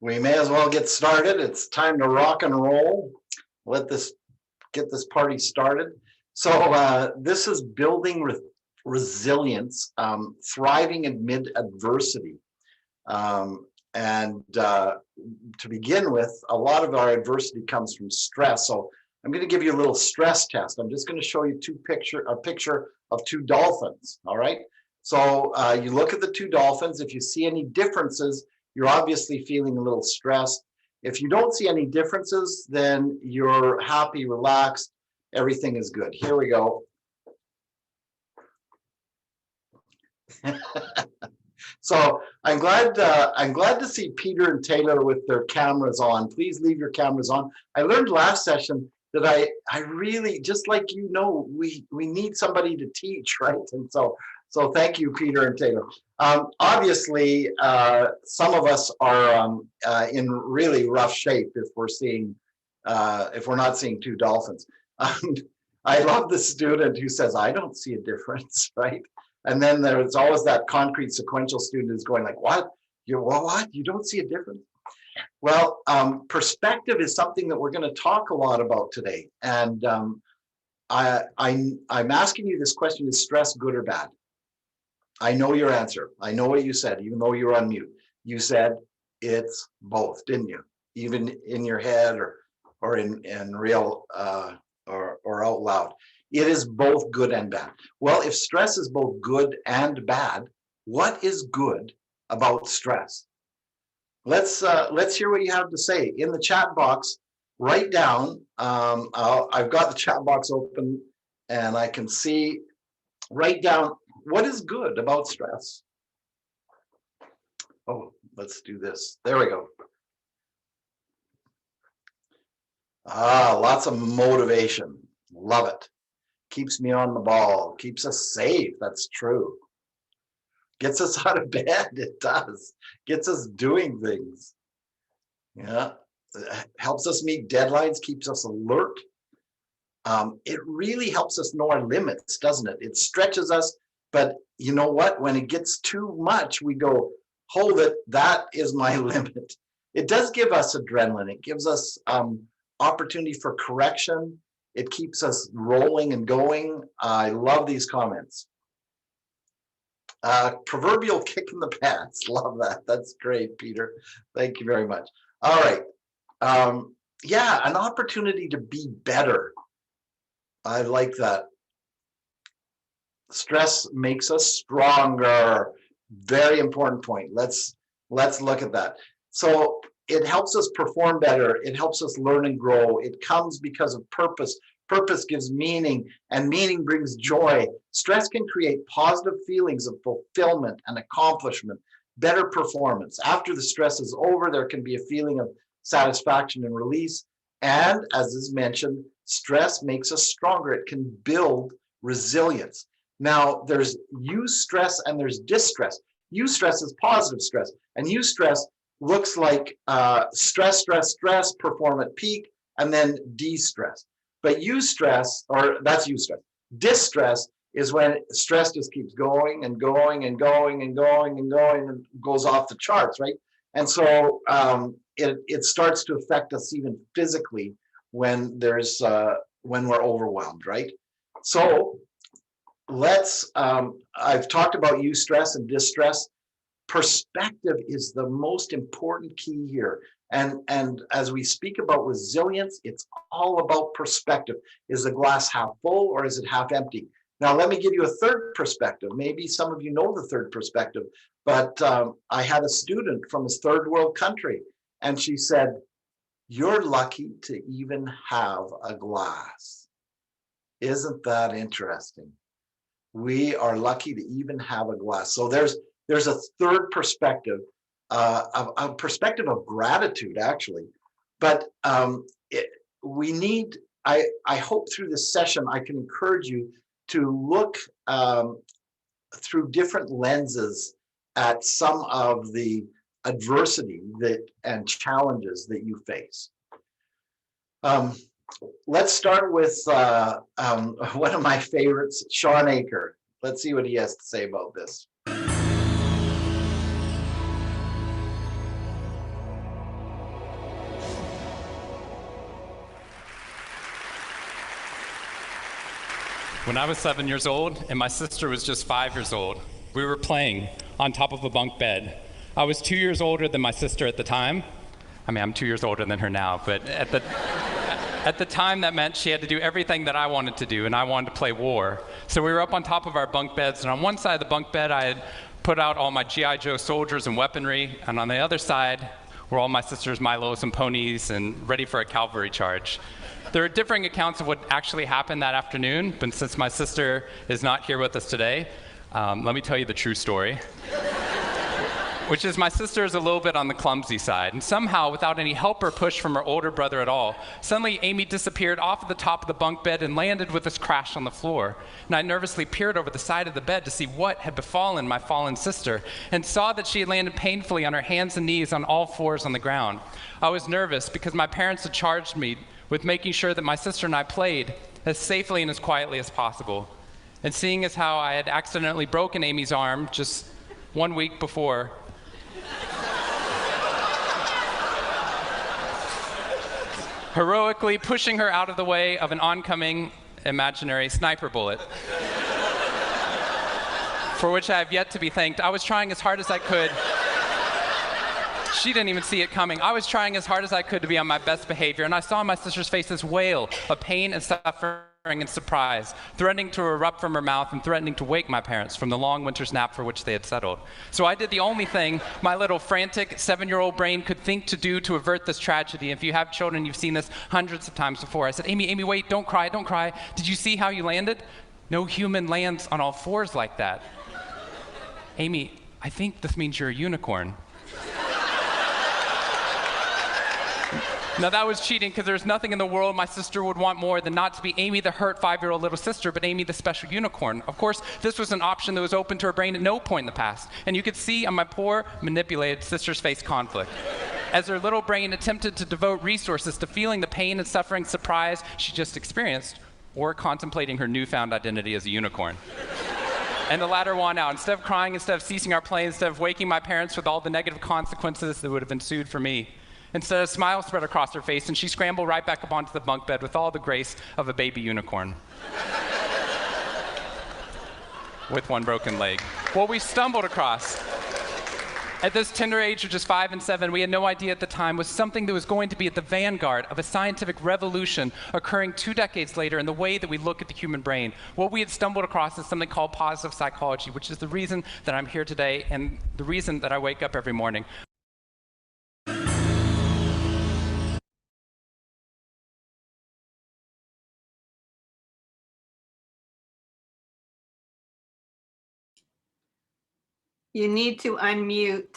We may as well get started. It's time to rock and roll. Get this party started. So this is building resilience, thriving amid adversity. To begin with, a lot of our adversity comes from stress. So I'm going to give you a little stress test. I'm just going to show you a picture of two dolphins. All right. So you look at the two dolphins. If you see any differences, you're obviously feeling a little stressed. If you don't see any differences, then you're happy, relaxed, everything is good. Here we go. So I'm glad to see Peter and Taylor with their cameras on. Please leave your cameras on. I learned last session that I really, just like we need somebody to teach, right? And so thank you, Peter and Taylor. Obviously, some of us are in really rough shape if we're not seeing two dolphins. I love the student who says, I don't see a difference, right? And then there's always that concrete sequential student who's going like, what? What? You don't see a difference? Well, perspective is something that we're going to talk a lot about today. And I'm asking you this question: is stress good or bad? I know your answer. I know what you said, even though you're on mute. You said it's both, didn't you? Even in your head or in real or out loud. It is both good and bad. Well, if stress is both good and bad, what is good about stress? Let's hear what you have to say in the chat box. Write down. I've got the chat box open, and I can see. Write down what is good about stress. Oh, let's do this. There we go. Lots of motivation. Love it. Keeps me on the ball, keeps us safe. That's true. Gets us out of bed. It does. Gets us doing things. Yeah. Helps us meet deadlines, keeps us alert. It really helps us know our limits, doesn't it? It stretches us, but you know what? When it gets too much, we go, hold it. That is my limit. It does give us adrenaline. It gives us opportunity for correction. It keeps us rolling and going. I love these comments. Proverbial kick in the pants. Love that. That's great, Peter. Thank you very much. All right. Yeah, an opportunity to be better. I like that. Stress makes us stronger. Very important point. Let's look at that. So it helps us perform better. It helps us learn and grow. It comes because of purpose. Purpose gives meaning, and meaning brings joy. Stress can create positive feelings of fulfillment and accomplishment, better performance. After the stress is over, there can be a feeling of satisfaction and release. And as is mentioned, stress makes us stronger. It can build resilience. Now, there's eustress and there's distress. Eustress is positive stress, and eustress looks like stress, perform at peak, and then de-stress. But eustress, or that's eustress. Distress is when stress just keeps going and going and going and going and going and goes off the charts, right? And so it starts to affect us even physically when we're overwhelmed, right? So I've talked about eustress and distress. Perspective is the most important key here. And as we speak about resilience, it's all about perspective. Is the glass half full or is it half empty? Now, let me give you a third perspective. Maybe some of you know the third perspective, but I had a student from a third world country, and she said, you're lucky to even have a glass. Isn't that interesting? We are lucky to even have a glass. So there's a third perspective, a perspective of gratitude, actually. But we need, I hope through this session, I can encourage you to look through different lenses at some of the adversity and challenges that you face. Let's start with one of my favorites, Sean Aker. Let's see what he has to say about this. When I was 7 years old and my sister was just 5 years old, we were playing on top of a bunk bed. I was 2 years older than my sister at the time. I mean, I'm 2 years older than her now, but at the time that meant she had to do everything that I wanted to do, and I wanted to play war. So we were up on top of our bunk beds, and on one side of the bunk bed I had put out all my G.I. Joe soldiers and weaponry, and on the other side were all my sister's Milos and ponies and ready for a cavalry charge. There are differing accounts of what actually happened that afternoon, but since my sister is not here with us today, let me tell you the true story. Which is my sister is a little bit on the clumsy side, and somehow, without any help or push from her older brother at all, suddenly Amy disappeared off of the top of the bunk bed and landed with us crash on the floor. And I nervously peered over the side of the bed to see what had befallen my fallen sister, and saw that she had landed painfully on her hands and knees on all fours on the ground. I was nervous because my parents had charged me with making sure that my sister and I played as safely and as quietly as possible. And seeing as how I had accidentally broken Amy's arm just 1 week before, heroically pushing her out of the way of an oncoming imaginary sniper bullet, for which I have yet to be thanked. I was trying as hard as I could. She didn't even see it coming. I was trying as hard as I could to be on my best behavior, and I saw my sister's face this wail of pain and suffering and surprise, threatening to erupt from her mouth and threatening to wake my parents from the long winter's nap for which they had settled. So I did the only thing my little frantic 7-year-old brain could think to do to avert this tragedy. If you have children, you've seen this hundreds of times before. I said, Amy, wait, don't cry, don't cry. Did you see how you landed? No human lands on all fours like that. Amy, I think this means you're a unicorn. Now that was cheating, because there's nothing in the world my sister would want more than not to be Amy the hurt 5-year-old little sister, but Amy the special unicorn. Of course, this was an option that was open to her brain at no point in the past, and you could see on my poor, manipulated sister's face conflict, as her little brain attempted to devote resources to feeling the pain and suffering surprise she just experienced, or contemplating her newfound identity as a unicorn. And the latter won out. Instead of crying, instead of ceasing our play, instead of waking my parents with all the negative consequences that would have ensued for me, instead, a smile spread across her face, and she scrambled right back up onto the bunk bed with all the grace of a baby unicorn. With one broken leg. What we stumbled across at this tender age of just 5 and 7, we had no idea at the time, was something that was going to be at the vanguard of a scientific revolution occurring 2 decades later in the way that we look at the human brain. What we had stumbled across is something called positive psychology, which is the reason that I'm here today and the reason that I wake up every morning. You need to unmute.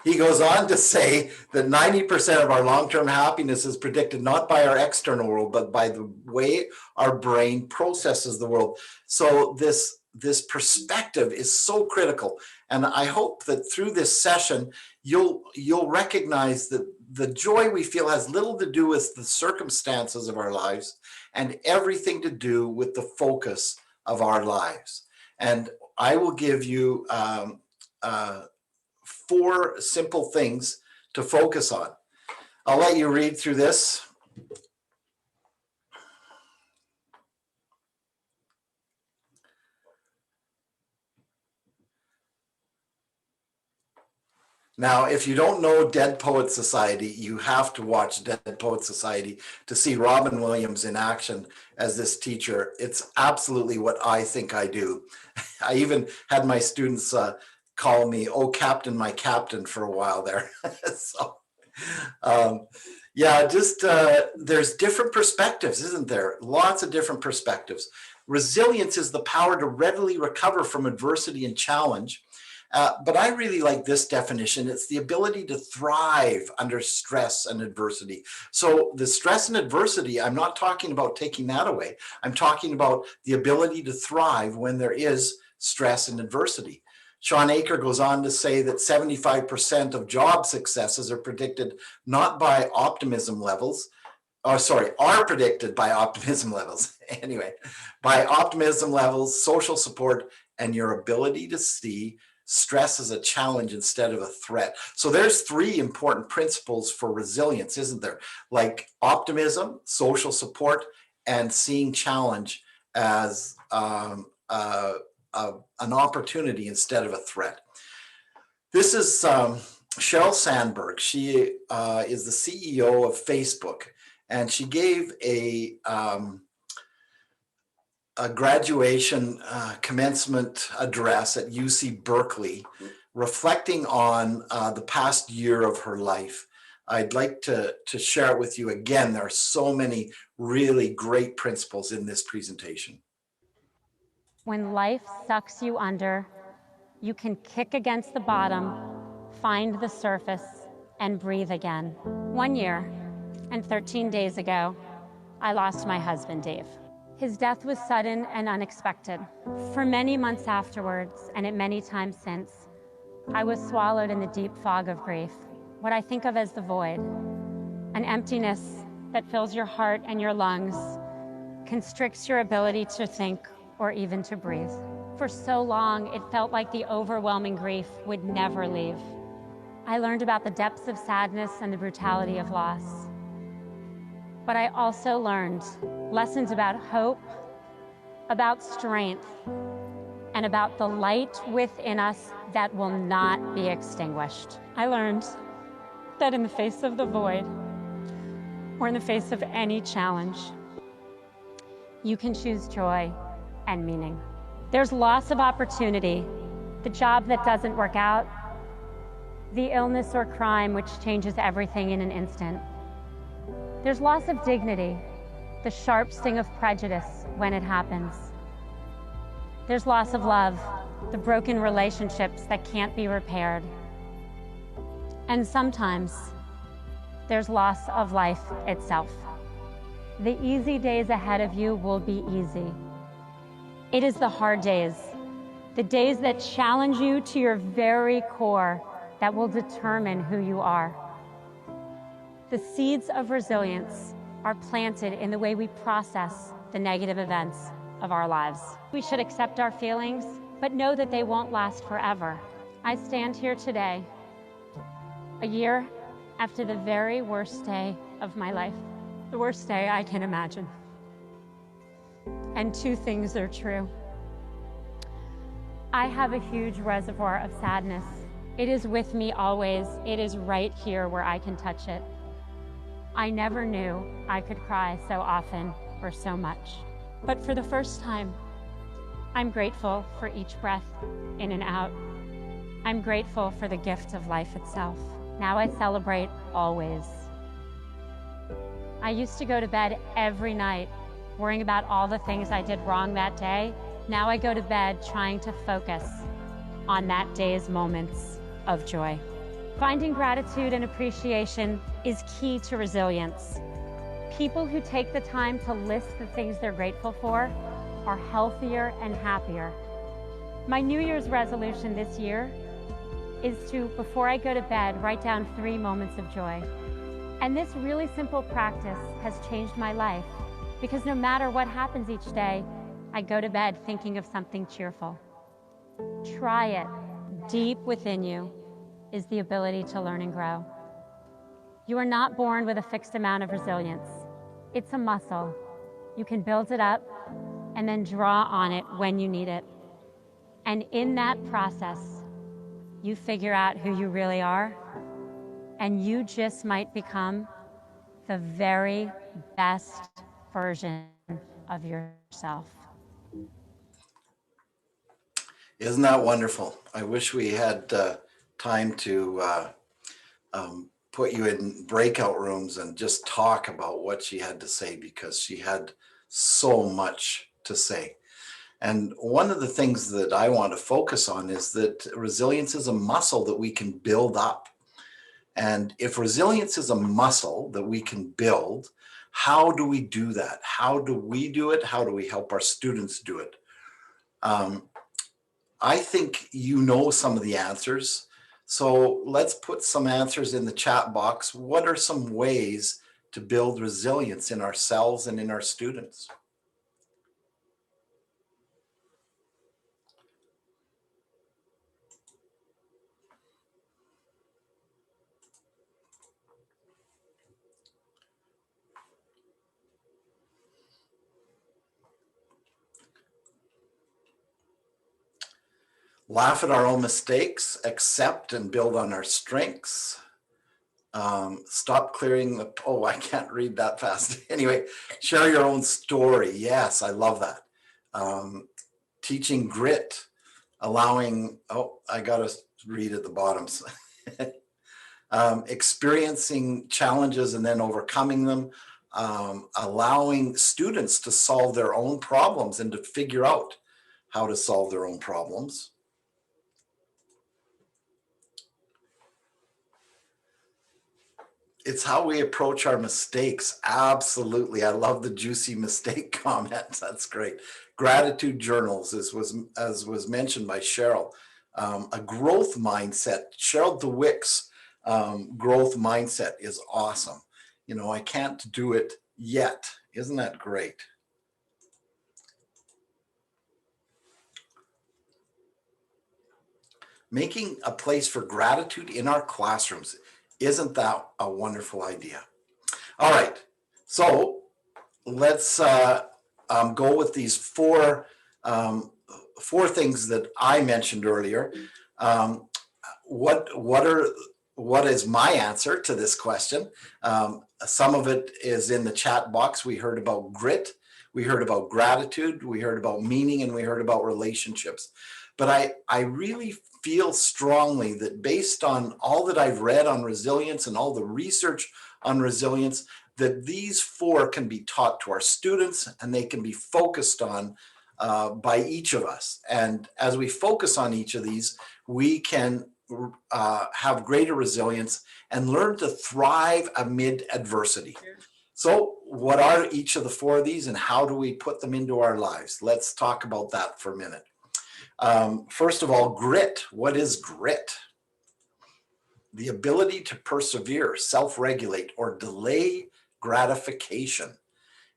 He goes on to say that 90% of our long-term happiness is predicted not by our external world, but by the way our brain processes the world. So this perspective is so critical. And I hope that through this session, you'll recognize that the joy we feel has little to do with the circumstances of our lives and everything to do with the focus of our lives. And I will give you 4 simple things to focus on. I'll let you read through this. Now, if you don't know Dead Poets Society, you have to watch Dead Poets Society to see Robin Williams in action as this teacher. It's absolutely what I think I do. I even had my students call me, "Oh, Captain, my Captain," for a while there. So, yeah, just there's different perspectives, isn't there? Lots of different perspectives. Resilience is the power to readily recover from adversity and challenge. But I really like this definition. It's the ability to thrive under stress and adversity. So the stress and adversity, I'm not talking about taking that away. I'm talking about the ability to thrive when there is stress and adversity. Sean Aker goes on to say that 75% of job successes are predicted not by optimism levels, are predicted by optimism levels. Anyway, by optimism levels, social support, and your ability to see stress as a challenge instead of a threat. So there's 3 important principles for resilience, isn't there? Like optimism, social support, and seeing challenge as an opportunity instead of a threat. This is Sheryl Sandberg. She is the CEO of Facebook, and she gave a graduation commencement address at UC Berkeley, reflecting on the past year of her life. I'd like to share it with you again. There are so many really great principles in this presentation. When life sucks you under, you can kick against the bottom, find the surface, and breathe again. 1 year and 13 days ago, I lost my husband, Dave. His death was sudden and unexpected. For many months afterwards, and at many times since, I was swallowed in the deep fog of grief, what I think of as the void, an emptiness that fills your heart and your lungs, constricts your ability to think or even to breathe. For so long, it felt like the overwhelming grief would never leave. I learned about the depths of sadness and the brutality of loss. But I also learned lessons about hope, about strength, and about the light within us that will not be extinguished. I learned that in the face of the void, or in the face of any challenge, you can choose joy and meaning. There's loss of opportunity, the job that doesn't work out, the illness or crime which changes everything in an instant. There's loss of dignity, the sharp sting of prejudice when it happens. There's loss of love, the broken relationships that can't be repaired. And sometimes there's loss of life itself. The easy days ahead of you will be easy. It is the hard days, the days that challenge you to your very core, that will determine who you are. The seeds of resilience are planted in the way we process the negative events of our lives. We should accept our feelings, but know that they won't last forever. I stand here today, a year after the very worst day of my life, the worst day I can imagine. And two things are true. I have a huge reservoir of sadness. It is with me always. It is right here where I can touch it. I never knew I could cry so often or so much. But for the first time, I'm grateful for each breath in and out. I'm grateful for the gift of life itself. Now I celebrate always. I used to go to bed every night worrying about all the things I did wrong that day. Now I go to bed trying to focus on that day's moments of joy. Finding gratitude and appreciation is key to resilience. People who take the time to list the things they're grateful for are healthier and happier. My New Year's resolution this year is to, before I go to bed, write down 3 moments of joy. And this really simple practice has changed my life, because no matter what happens each day, I go to bed thinking of something cheerful. Try it. Deep within you is the ability to learn and grow. You are not born with a fixed amount of resilience. It's a muscle. You can build it up and then draw on it when you need it. And in that process, you figure out who you really are, and you just might become the very best version of yourself. Isn't that wonderful? I wish we had time to put you in breakout rooms and just talk about what she had to say, because she had so much to say. And one of the things that I want to focus on is that resilience is a muscle that we can build up. And if resilience is a muscle that we can build, how do we do that? How do we do it? How do we help our students do it? I think you know some of the answers. So let's put some answers in the chat box. What are some ways to build resilience in ourselves and in our students? laugh at our own mistakes, accept and build on our strengths. Stop clearing the, oh, I can't read that fast. Anyway, share your own story. Yes, I love that. Teaching grit, allowing, oh, I got to read at the bottom. Experiencing challenges and then overcoming them, allowing students to solve their own problems and to figure out how to solve their own problems. It's how we approach our mistakes. Absolutely. I love the juicy mistake comments. That's great. Gratitude journals, as was mentioned by Cheryl. A growth mindset. Cheryl DeWick's growth mindset is awesome. You know, I can't do it yet. Isn't that great? Making a place for gratitude in our classrooms. Isn't that a wonderful idea? All right, so let's go with these four things that I mentioned earlier. What is my answer to this question? Some of it is in the chat box. We heard about grit, we heard about gratitude, we heard about meaning, and we heard about relationships. But I really feel strongly that based on all that I've read on resilience and all the research on resilience, that these four can be taught to our students and they can be focused on by each of us. And as we focus on each of these, we can have greater resilience and learn to thrive amid adversity. So what are each of the four of these and how do we put them into our lives? Let's talk about that for a minute. First of all, grit. What is grit? The ability to persevere, self-regulate, or delay gratification.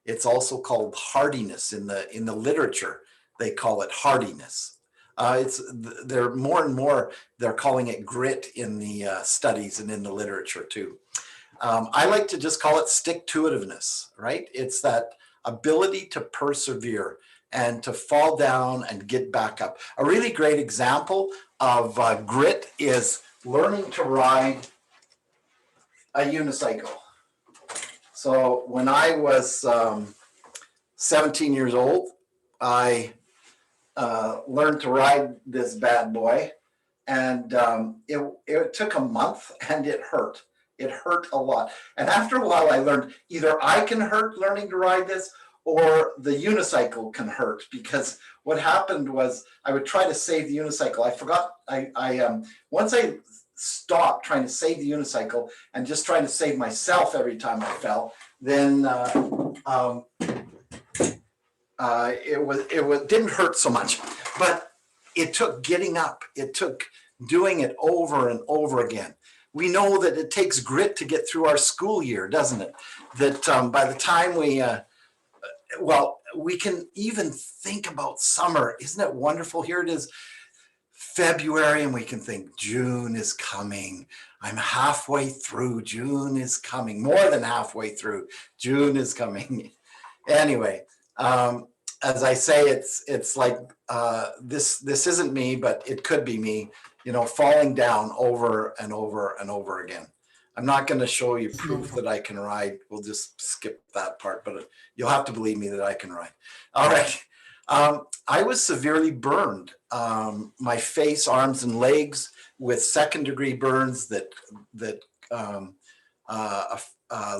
It's also called hardiness in the literature. They call it hardiness. They're more and more, they're calling it grit in the studies and in the literature too. I like to just call it stick-to-itiveness, right? It's that ability to persevere and to fall down and get back up. A really great example of grit is learning to ride a unicycle. So when I was 17 years old, I learned to ride this bad boy, and it took a month and it hurt. It hurt a lot. And after a while I learned either I can hurt learning to ride this or the unicycle can hurt, because what happened was I would try to save the unicycle. I forgot, once I stopped trying to save the unicycle and just trying to save myself every time I fell, then it didn't hurt so much. But it took getting up. It took doing it over and over again. We know that it takes grit to get through our school year, doesn't it? That by the time we can even think about summer. Isn't it wonderful? Here it is, February, and we can think June is coming. I'm halfway through. June is coming. More than halfway through. June is coming. Anyway, as I say, it's like this isn't me, but it could be me. You know, falling down over and over and over again. I'm not going to show you proof that I can ride. We'll just skip that part, but you'll have to believe me that I can ride. All right. I was severely burned. My face, arms, and legs with second-degree burns that had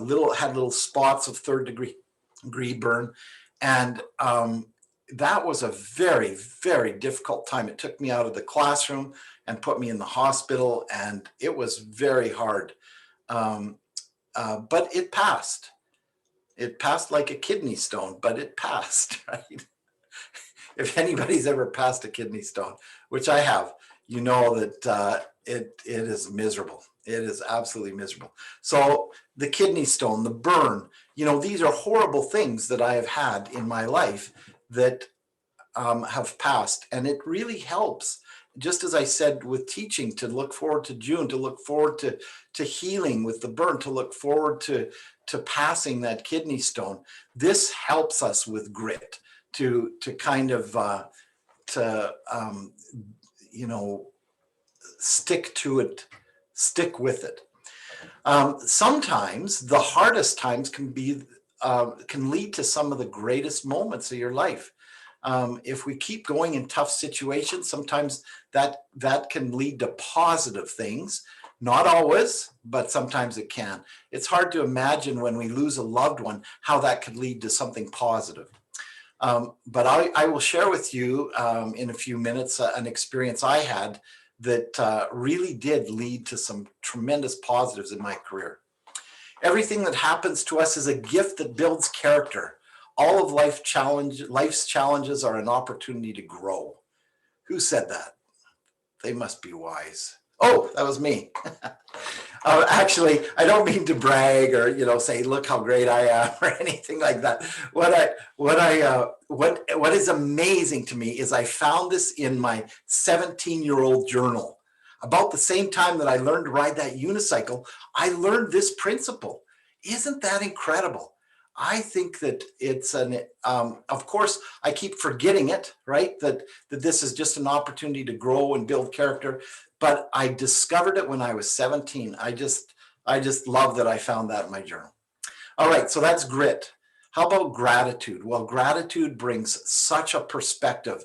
little spots of third-degree burn, and that was a very, very difficult time. It took me out of the classroom and put me in the hospital, and it was very hard. But it passed. It passed like a kidney stone, but it passed, right? If anybody's ever passed a kidney stone, which I have, you know that it is miserable. It is absolutely miserable. So the kidney stone, the burn, you know, these are horrible things that I have had in my life that have passed. And it really helps, just as I said with teaching, to look forward to June, to look forward to healing with the burn, to look forward to passing that kidney stone. This helps us with grit to kind of stick to it, stick with it. Sometimes the hardest times can lead to some of the greatest moments of your life. If we keep going in tough situations, sometimes that can lead to positive things. Not always, but sometimes it can. It's hard to imagine when we lose a loved one how that could lead to something positive. But I will share with you in a few minutes an experience I had that really did lead to some tremendous positives in my career. Everything that happens to us is a gift that builds character. All of life's challenges are an opportunity to grow. Who said that? They must be wise. Oh, that was me. Actually, I don't mean to brag or say, look how great I am or anything like that. What is amazing to me is I found this in my 17-year-old journal. About the same time that I learned to ride that unicycle, I learned this principle. Isn't that incredible? I think that it's of course, I keep forgetting it, right? That this is just an opportunity to grow and build character. But I discovered it when I was 17. I just love that I found that in my journal. All right, so that's grit. How about gratitude? Well, gratitude brings such a perspective.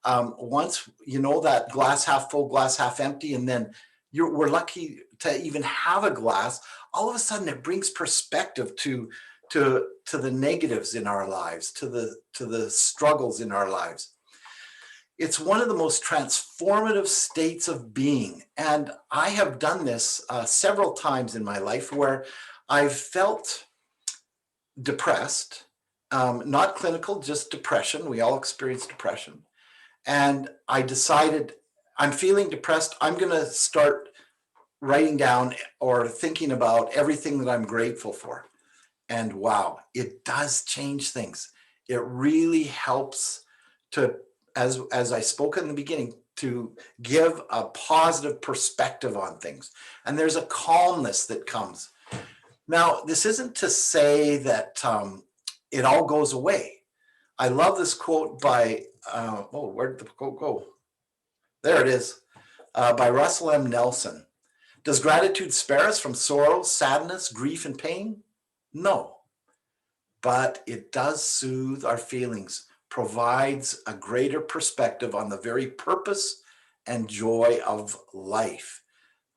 Once you know that glass half full, glass half empty, and then we're lucky to even have a glass, all of a sudden it brings perspective to the negatives in our lives, to the struggles in our lives. It's one of the most transformative states of being. And I have done this several times in my life where I've felt depressed, not clinical, just depression. We all experience depression. And I decided, I'm feeling depressed. I'm going to start writing down or thinking about everything that I'm grateful for. And wow, it does change things. It really helps to, as I spoke in the beginning, to give a positive perspective on things. And there's a calmness that comes. Now, this isn't to say that it all goes away. I love this quote by, where did the quote go? There it is, by Russell M. Nelson. Does gratitude spare us from sorrow, sadness, grief, and pain? No, but it does soothe our feelings, provides a greater perspective on the very purpose and joy of life,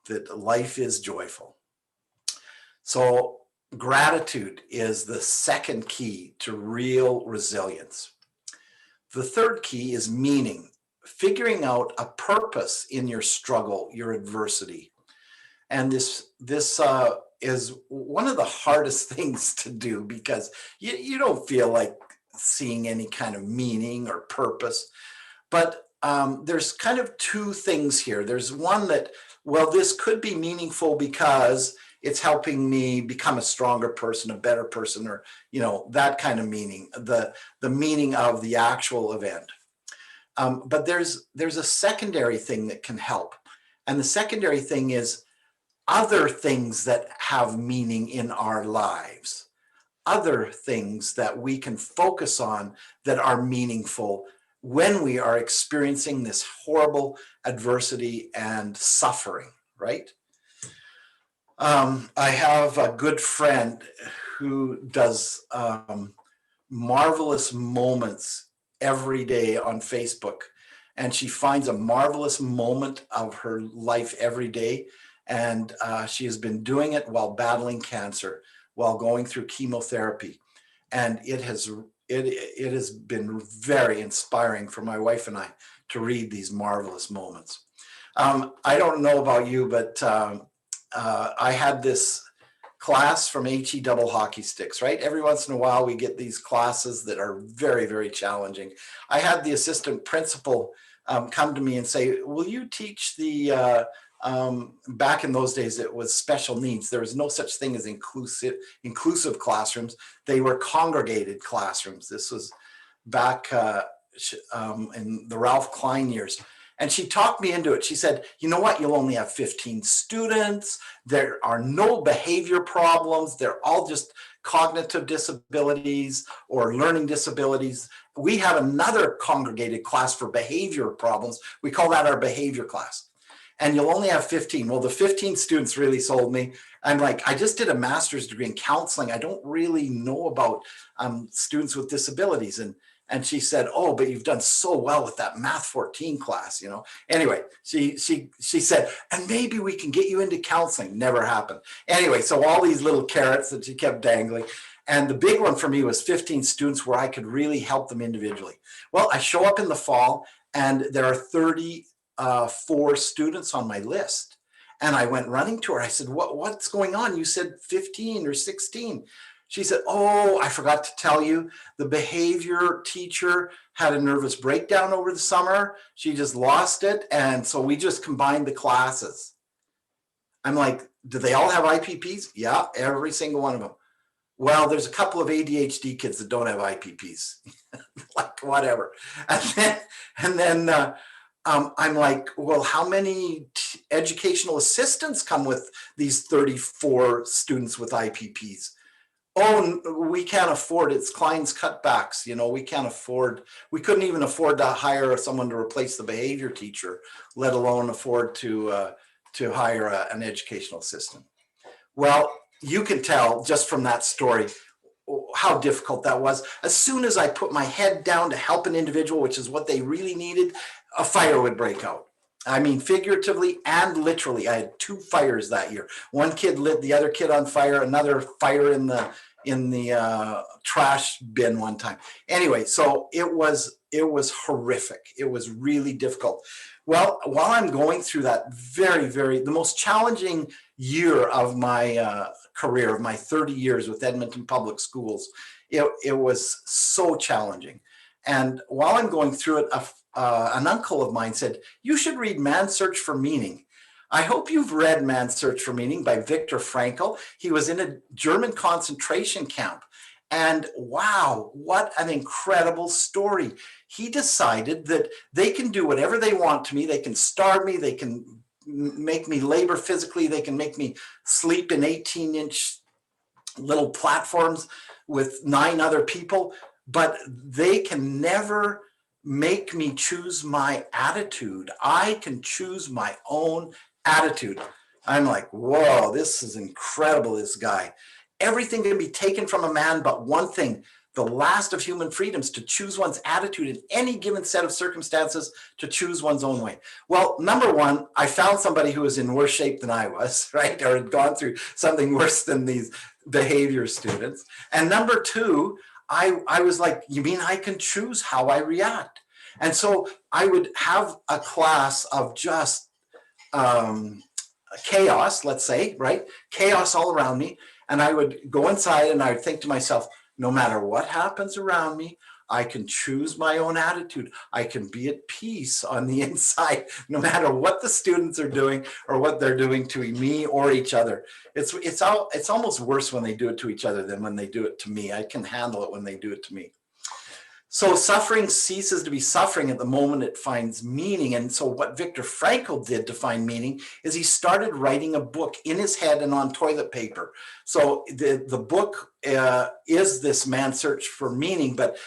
that life is joyful. So gratitude is the second key to real resilience. The third key is meaning, figuring out a purpose in your struggle, your adversity. And this is one of the hardest things to do because you don't feel like seeing any kind of meaning or purpose. But there's kind of two things here. There's one that, well, this could be meaningful because it's helping me become a stronger person, a better person, or, that kind of meaning, the meaning of the actual event. But there's a secondary thing that can help. And the secondary thing is other things that have meaning in our lives, other things that we can focus on that are meaningful when we are experiencing this horrible adversity and suffering, right? I have a good friend who does marvelous moments every day on Facebook, and she finds a marvelous moment of her life every day. And she has been doing it while battling cancer, while going through chemotherapy. And it has been very inspiring for my wife and I to read these marvelous moments. I don't know about you, but I had this class from HE double hockey sticks, right? Every once in a while, we get these classes that are very, very challenging. I had the assistant principal come to me and say, will you teach the, back in those days, it was special needs. There was no such thing as inclusive classrooms. They were congregated classrooms. This was back in the Ralph Klein years. And she talked me into it. She said, you know what? You'll only have 15 students. There are no behavior problems. They're all just cognitive disabilities or learning disabilities. we have another congregated class for behavior problems. We call that our behavior class. And you'll only have 15. Well, the 15 students really sold me. I'm like, I just did a master's degree in counseling. I don't really know about students with disabilities. And she said, oh, but you've done so well with that math 14 class, you know. Anyway, she said, and maybe we can get you into counseling. Never happened. Anyway, so all these little carrots that she kept dangling. And the big one for me was 15 students where I could really help them individually. Well, I show up in the fall and there are 34 students on my list. And I went running to her. I said, what's going on? You said 15 or 16. She said, oh, I forgot to tell you, the behavior teacher had a nervous breakdown over the summer. She just lost it. And so we just combined the classes. I'm like, do they all have IPPs? Yeah, every single one of them. Well, there's a couple of ADHD kids that don't have IPPs, like whatever. And then I'm like, well, how many educational assistants come with these 34 students with IPPs? Oh, we can't afford it. It's Klein's cutbacks. You know, we couldn't even afford to hire someone to replace the behavior teacher, let alone afford to hire an educational assistant. Well, you can tell just from that story how difficult that was. As soon as I put my head down to help an individual, which is what they really needed, a fire would break out. I mean, figuratively and literally. I had 2 fires that year. One kid lit the other kid on fire, another fire in the trash bin one time. Anyway, so it was horrific. It was really difficult. Well, while I'm going through that the most challenging year of my career, of my 30 years with Edmonton Public Schools, it was so challenging. And while I'm going through it, an uncle of mine said, you should read Man's Search for Meaning. I hope you've read Man's Search for Meaning by Viktor Frankl. He was in a German concentration camp. And wow, what an incredible story. He decided that they can do whatever they want to me. They can starve me. They can make me labor physically. They can make me sleep in 18-inch little platforms with 9 other people, but they can never make me choose my attitude. I can choose my own attitude. I'm like, whoa, this is incredible, this guy. Everything can be taken from a man, but one thing, the last of human freedoms, to choose one's attitude in any given set of circumstances, to choose one's own way. Well, number one, I found somebody who was in worse shape than I was, right? Or had gone through something worse than these behavior students. And number two, I was like, you mean I can choose how I react? And so I would have a class of just chaos, let's say, right? Chaos all around me. And I would go inside and I would think to myself, no matter what happens around me, I can choose my own attitude. I can be at peace on the inside, no matter what the students are doing or what they're doing to me or each other. It's almost worse when they do it to each other than when they do it to me. I can handle it when they do it to me. So suffering ceases to be suffering at the moment it finds meaning. And so what Viktor Frankl did to find meaning is he started writing a book in his head and on toilet paper. So the book is this Man's Search for Meaning, but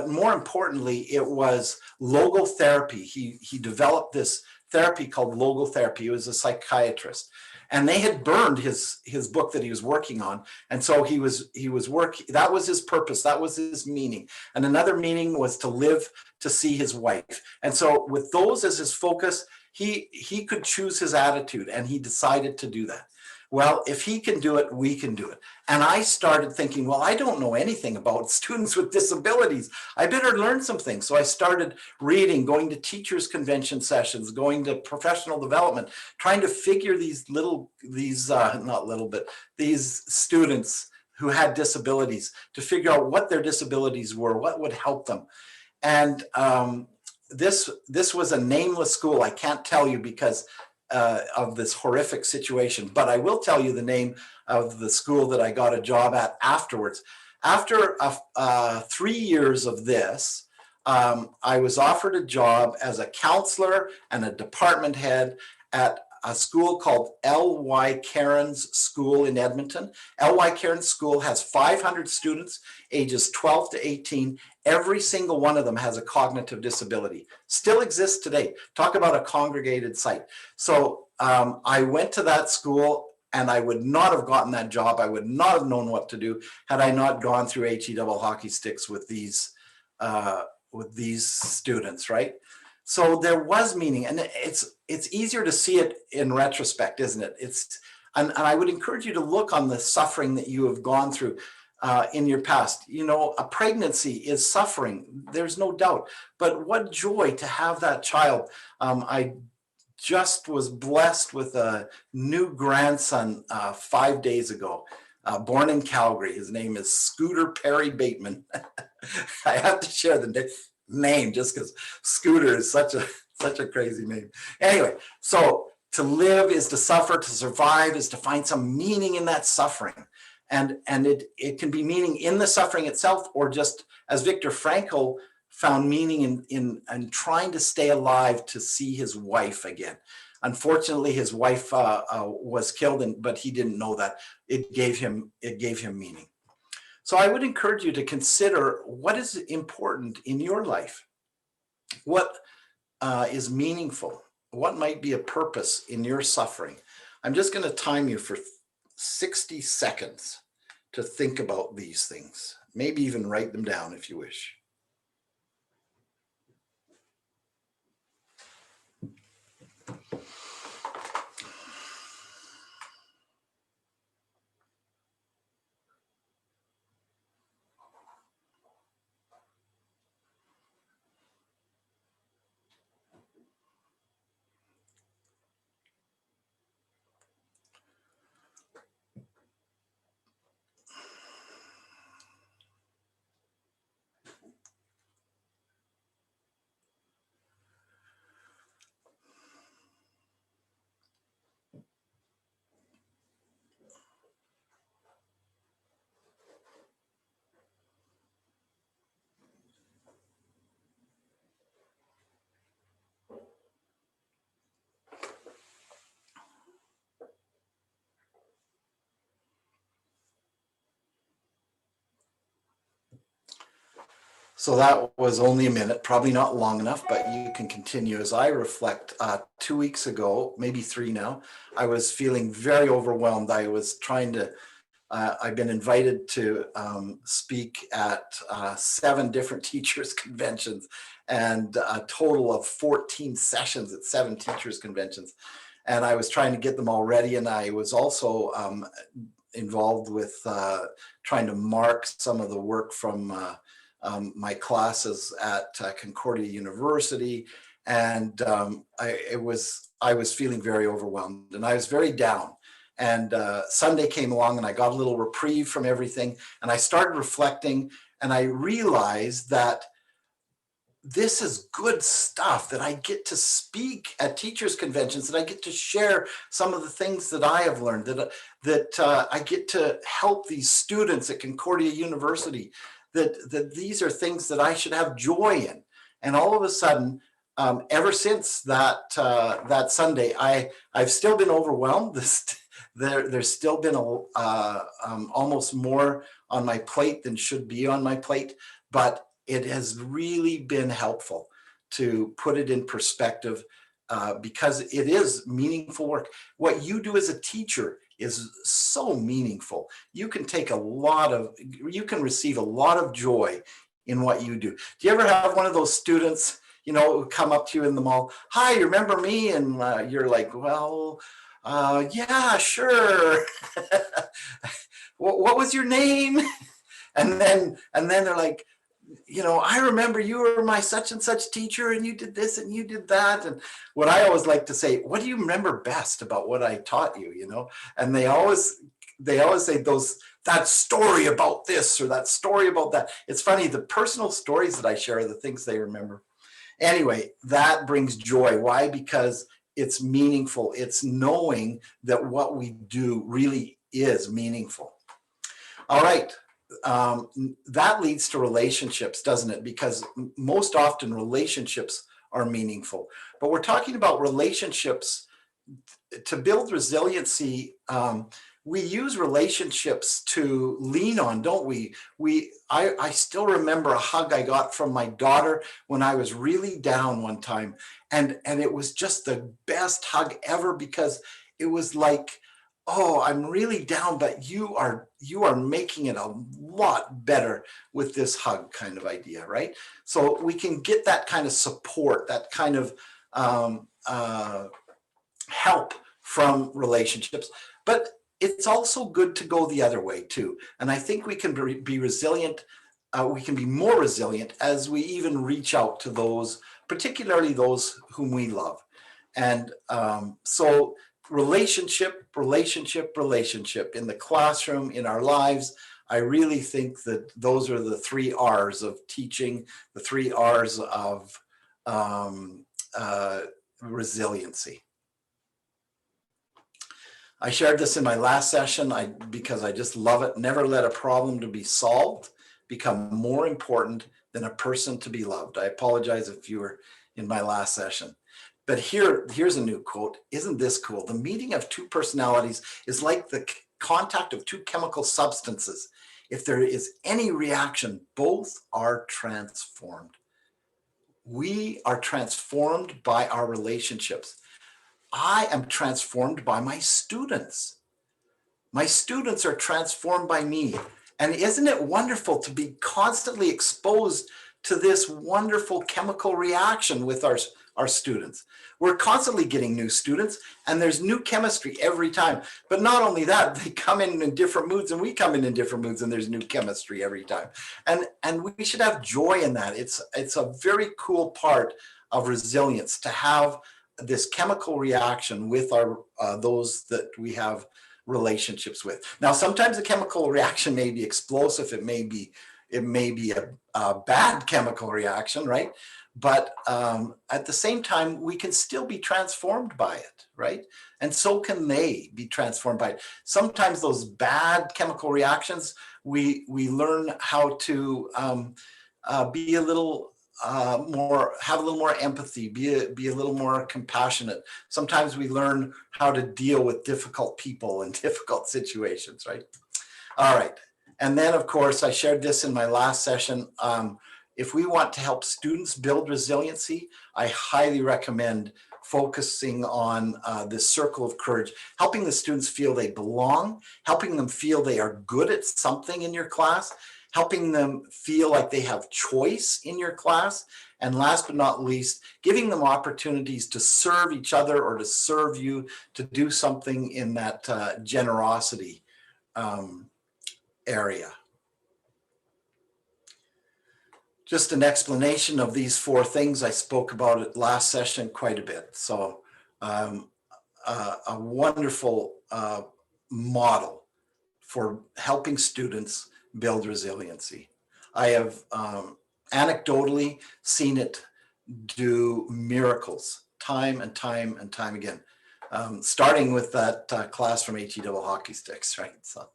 more importantly, it was logotherapy. He developed this therapy called logotherapy. He was a psychiatrist. And they had burned his book that he was working on. And so he was working, that was his purpose, that was his meaning. And another meaning was to live to see his wife. And so with those as his focus, he could choose his attitude, and he decided to do that. Well, if he can do it, we can do it. And I started thinking, well, I don't know anything about students with disabilities. I better learn some things. So I started reading, going to teachers' convention sessions, going to professional development, trying to figure these students who had disabilities, to figure out what their disabilities were, what would help them. And this was a nameless school. I can't tell you because of this horrific situation, but I will tell you the name of the school that I got a job at afterwards. After 3 years of this, I was offered a job as a counselor and a department head at a school called L.Y. Cairns School in Edmonton. L.Y. Cairns School has 500 students, ages 12 to 18. Every single one of them has a cognitive disability. Still exists today. Talk about a congregated site. So I went to that school, and I would not have gotten that job. I would not have known what to do had I not gone through HE double hockey sticks with these students, right? So there was meaning, and it's easier to see it in retrospect, isn't it? And I would encourage you to look on the suffering that you have gone through in your past. You know, a pregnancy is suffering, there's no doubt, but what joy to have that child. I just was blessed with a new grandson 5 days ago, born in Calgary. His name is Scooter Perry Bateman. I have to share the name just because Scooter is such a crazy name. Anyway, so to live is to suffer, to survive is to find some meaning in that suffering. And it can be meaning in the suffering itself, or just as Viktor Frankl found meaning in trying to stay alive to see his wife again. Unfortunately, his wife was killed, but he didn't know that. It gave him meaning. So I would encourage you to consider what is important in your life. What is meaningful? What might be a purpose in your suffering? I'm just going to time you for 60 seconds to think about these things. Maybe even write them down if you wish. So that was only a minute, probably not long enough, but you can continue. As I reflect, 2 weeks ago, maybe 3 now, I was feeling very overwhelmed. I was trying to, I've been invited to speak at 7 different teachers' conventions, and a total of 14 sessions at 7 teachers' conventions. And I was trying to get them all ready. And I was also involved with trying to mark some of the work from my classes at Concordia University, and I was feeling very overwhelmed, and I was very down. And Sunday came along, and I got a little reprieve from everything, and I started reflecting, and I realized that this is good stuff, that I get to speak at teachers' conventions, that I get to share some of the things that I have learned, that I get to help these students at Concordia University, that these are things that I should have joy in. And all of a sudden, ever since that Sunday, I've still been overwhelmed. There's still been almost more on my plate than should be on my plate, but it has really been helpful to put it in perspective, because it is meaningful work. What you do as a teacher is so meaningful. You can receive a lot of joy in what you do. Do you ever have one of those students, who come up to you in the mall? Hi, you remember me? And you're like, well, yeah, sure. What was your name? And then they're like, I remember you were my such and such teacher, and you did this and you did that. And what I always like to say, what do you remember best about what I taught you? And they always say that story about this or that story about that. It's funny, the personal stories that I share are the things they remember. Anyway, that brings joy. Why? Because it's meaningful. It's knowing that what we do really is meaningful. All right. That leads to relationships, doesn't it? Because most often relationships are meaningful, but we're talking about relationships to build resiliency, we use relationships to lean on, don't we? I still remember a hug I got from my daughter when I was really down one time. And it was just the best hug ever, because it was like, oh, I'm really down, but you are making it a lot better with this hug kind of idea, right? So we can get that kind of support, that kind of help from relationships. But it's also good to go the other way too. And I think we can be resilient. We can be more resilient as we even reach out to those, particularly those whom we love. And so relationship in the classroom, in our lives. I really think that those are the 3 R's of teaching, the 3 R's of resiliency. I shared this in my last session because I just love it. Never let a problem to be solved become more important than a person to be loved. I apologize if you were in my last session. But here's a new quote. Isn't this cool? The meeting of 2 personalities is like the contact of 2 chemical substances. If there is any reaction, both are transformed. We are transformed by our relationships. I am transformed by my students. My students are transformed by me. And isn't it wonderful to be constantly exposed to this wonderful chemical reaction with our students? We're constantly getting new students, and there's new chemistry every time. But not only that, they come in different moods, and we come in different moods, and there's new chemistry every time. And we should have joy in that. It's a very cool part of resilience to have this chemical reaction with our those that we have relationships with. Now, sometimes the chemical reaction may be explosive. It may be a bad chemical reaction, right? But at the same time, we can still be transformed by it, right? And so can they be transformed by it. Sometimes those bad chemical reactions, we learn how to be a little more, have a little more empathy, be a little more compassionate. Sometimes we learn how to deal with difficult people and difficult situations, right? All right. And then, of course, I shared this in my last session. If we want to help students build resiliency, I highly recommend focusing on this circle of courage, helping the students feel they belong, helping them feel they are good at something in your class, helping them feel like they have choice in your class, and last but not least, giving them opportunities to serve each other or to serve you, to do something in that generosity area. Just an explanation of these 4 things. I spoke about it last session quite a bit. So a wonderful model for helping students build resiliency. I have anecdotally seen it do miracles time and time and time again, starting with that class from HE Double Hockey Sticks, right? So.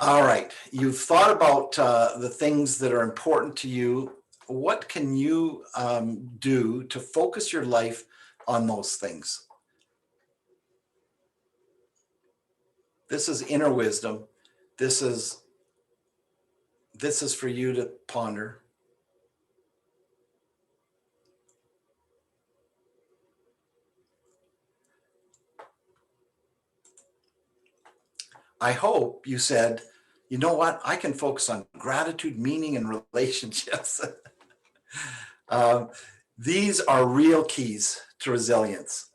All right, you've thought about the things that are important to you. What can you do to focus your life on those things? This is inner wisdom. This is for you to ponder. I hope you said, you know what, I can focus on gratitude, meaning, and relationships. These are real keys to resilience.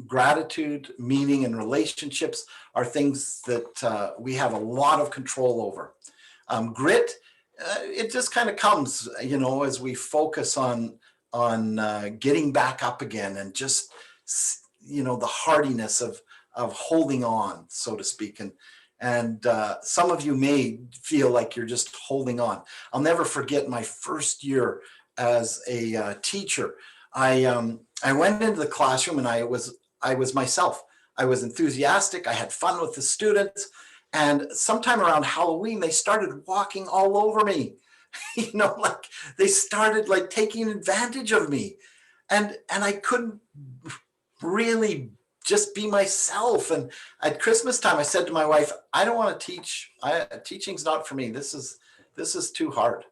Gratitude, meaning, and relationships are things that we have a lot of control over. Grit, it just kind of comes, you know, as we focus on getting back up again, and just, you know, the hardiness of holding on, so to speak. And some of you may feel like you're just holding on. I'll never forget my first year as a teacher. I went into the classroom, and I was myself. I was enthusiastic. I had fun with the students. And sometime around Halloween, they started walking all over me. You know, like they started like taking advantage of me. and I couldn't really just be myself. And at Christmas time, I said to my wife, I don't want to teach. Teaching's not for me. This is too hard.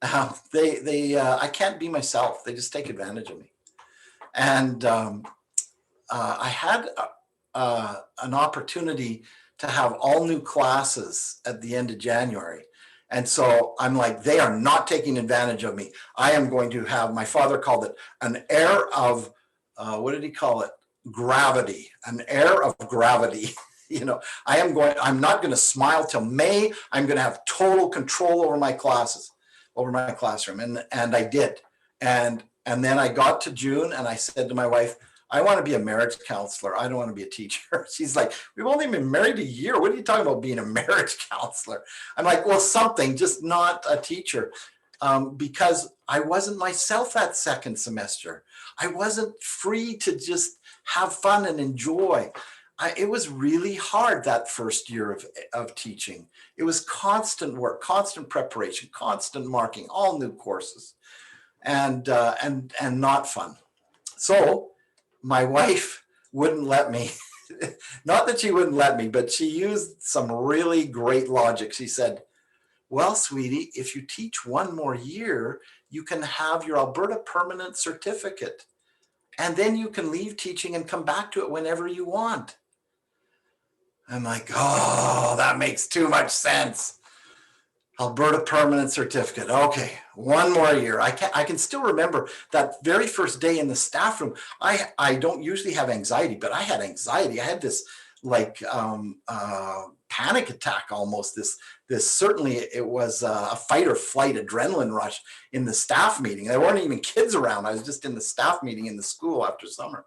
I can't be myself. They just take advantage of me. And I had an opportunity to have all new classes at the end of January. And so I'm like, they are not taking advantage of me. I am going to have, my father called it an air of, what did he call it? Gravity, an air of gravity. You know, I'm not going to smile till May. I'm going to have total control over my classes, over my classroom. And I did. And then I got to June and I said to my wife, I want to be a marriage counselor. I don't want to be a teacher. She's like, we've only been married a year. What are you talking about being a marriage counselor? I'm like, well, something, just not a teacher. Because I wasn't myself that second semester. I wasn't free to just have fun and enjoy. It was really hard that first year of teaching. It was constant work, constant preparation, constant marking, all new courses, and not fun. So my wife wouldn't let me, not that she wouldn't let me, but she used some really great logic. She said, well, sweetie, if you teach one more year, you can have your Alberta permanent certificate. And then you can leave teaching and come back to it whenever you want. I'm like, oh, that makes too much sense. Alberta permanent certificate. Okay, one more year. I can still remember that very first day in the staff room. I don't usually have anxiety, but I had anxiety. I had this like panic attack almost. This certainly it was a fight or flight adrenaline rush in the staff meeting. There weren't even kids around. I was just in the staff meeting in the school after summer.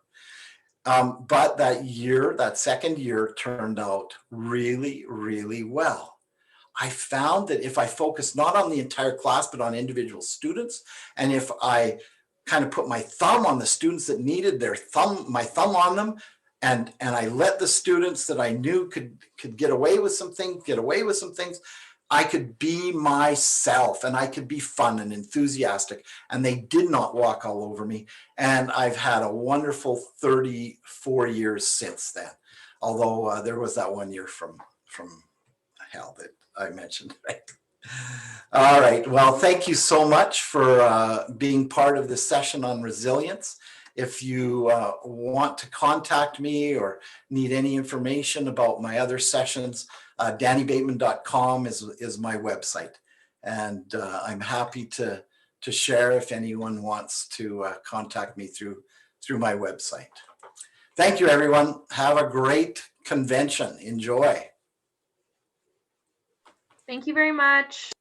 But that second year turned out really, really well. I found that if I focused not on the entire class, but on individual students, and if I kind of put my thumb on the students that needed my thumb on them, and I let the students that I knew could get away with some things, I could be myself and I could be fun and enthusiastic, and they did not walk all over me. And I've had a wonderful 34 years since then. Although there was that 1 year from hell that I mentioned, right? All right. Well, thank you so much for being part of this session on resilience. If you want to contact me or need any information about my other sessions, dannybateman.com is my website. And I'm happy to share if anyone wants to contact me through my website. Thank you, everyone. Have a great convention. Enjoy. Thank you very much.